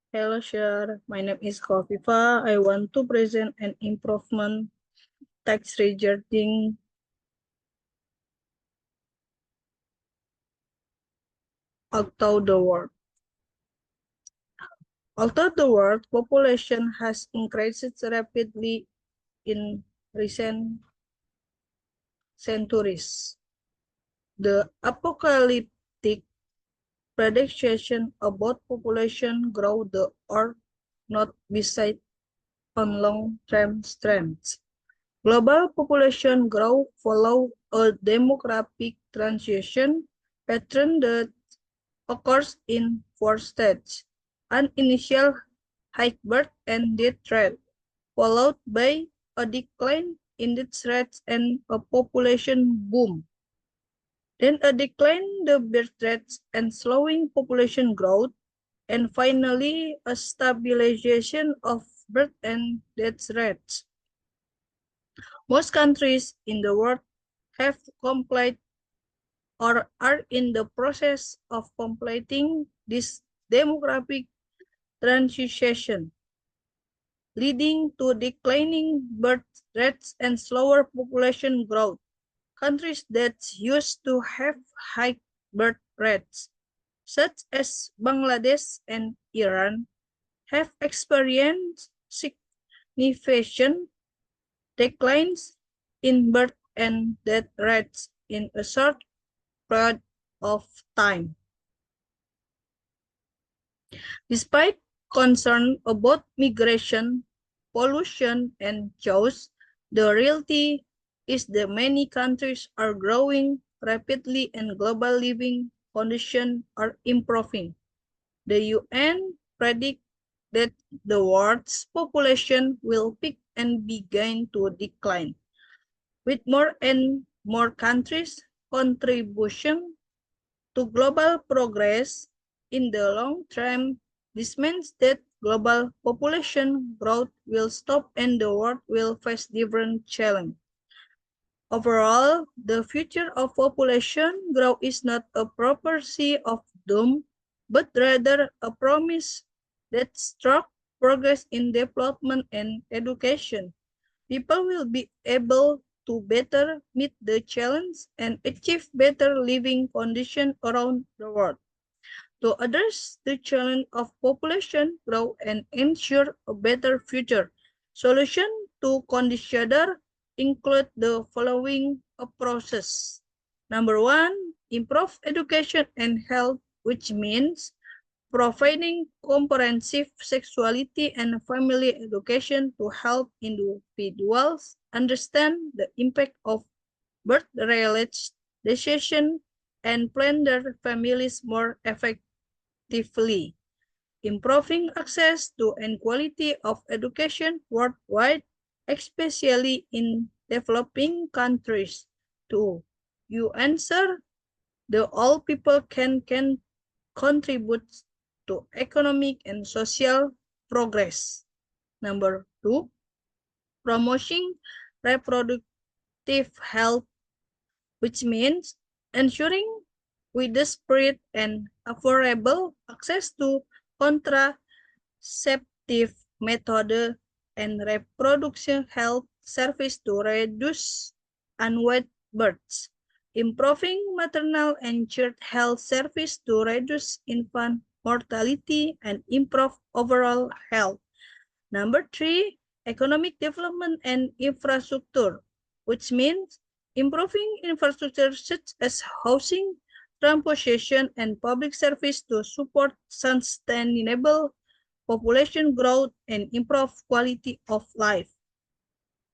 Hello, sir. My name is Kofifa. I want to present an improvement text regarding although the world. Although the world population has increased rapidly in recent centuries, the apocalyptic prediction about population growth the earth not beside on long-term trends. Global population growth follow a demographic transition pattern that occurs in four stages: an initial high birth and death rate, followed by a decline in death rates and a population boom. Then a decline in the birth rates and slowing population growth, and finally a stabilization of birth and death rates. Most countries in the world have complied or are in the process of completing this demographic transition, leading to declining birth rates and slower population growth. Countries that used to have high birth rates, such as Bangladesh and Iran, have experienced significant declines in birth and death rates in a short period of time. Despite concern about migration, pollution, and jobs, the reality is that many countries are growing rapidly and global living conditions are improving. The UN predicts that the world's population will peak and begin to decline, with more and more countries' contribution to global progress in the long term. This means that global population growth will stop and the world will face different challenges. Overall, the future of population growth is not a prophecy of doom, but rather a promise that strong progress in development and education. People will be able to better meet the challenge and achieve better living conditions around the world. To address the challenge of population growth and ensure a better future, solutions to consider include the following approaches. Number one, improve education and health, which means providing comprehensive sexuality and family education to help individuals understand the impact of birth-related decisions and plan their families more effectively. Improving access to and quality of education worldwide, especially in developing countries. Two, you answer the all people can contribute to economic and social progress. Number two, promoting reproductive health, which means ensuring widespread and affordable access to contraceptive method and reproduction health service to reduce unwanted births. Improving maternal and child health service to reduce infant mortality and improve overall health. Number three, economic development and infrastructure, which means improving infrastructure such as housing, transportation, and public service to support sustainable population growth and improve quality of life.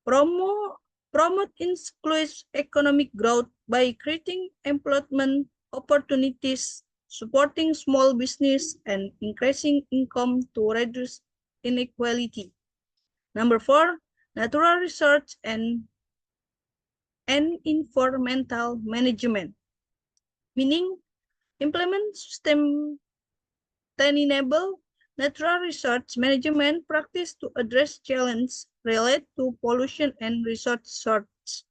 Promote inclusive economic growth by creating employment opportunities, supporting small business, and increasing income to reduce inequality. Number four, natural research and environmental management, meaning implement sustainable natural resource management practice to address challenges related to pollution and resource shortage.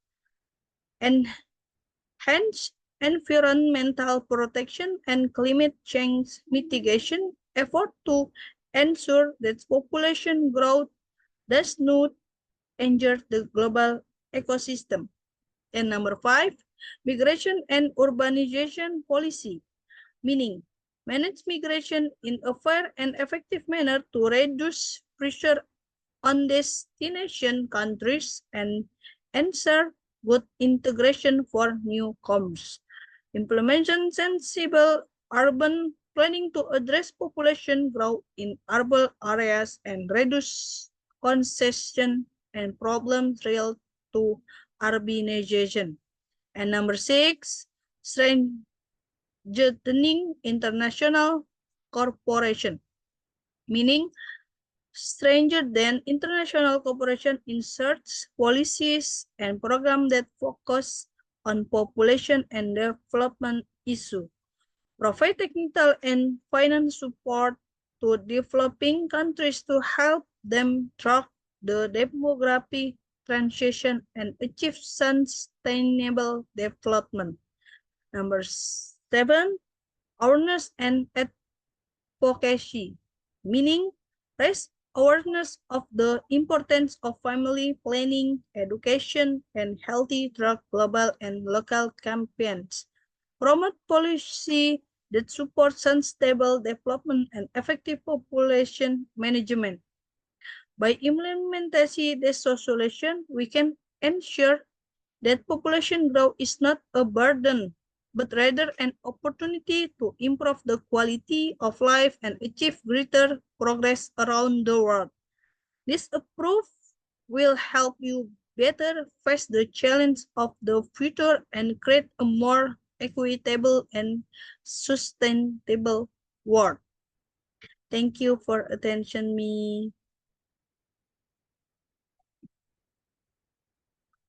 Enhance environmental protection and climate change mitigation effort to ensure that population growth does not injure the global ecosystem. And number 5, migration and urbanization policy, meaning manage migration in a fair and effective manner to reduce pressure on destination countries and ensure good integration for newcomers. Implementation sensible urban planning to address population growth in urban areas and reduce congestion and problems related to urbanization. And number 6, strengthening international cooperation, meaning stranger than international cooperation inserts policies and programs that focus on population and development issues. Provide technical and finance support to developing countries to help them track the demographic transition and achieve sustainable development. Number 7, awareness and advocacy, meaning raise awareness of the importance of family planning, education, and healthy through global and local campaigns. Promote policy that supports sustainable development and effective population management. By implementing this solution, we can ensure that population growth is not a burden, but rather an opportunity to improve the quality of life and achieve greater progress around the world. This approach will help you better face the challenge of the future and create a more equitable and sustainable world. Thank you for attention me.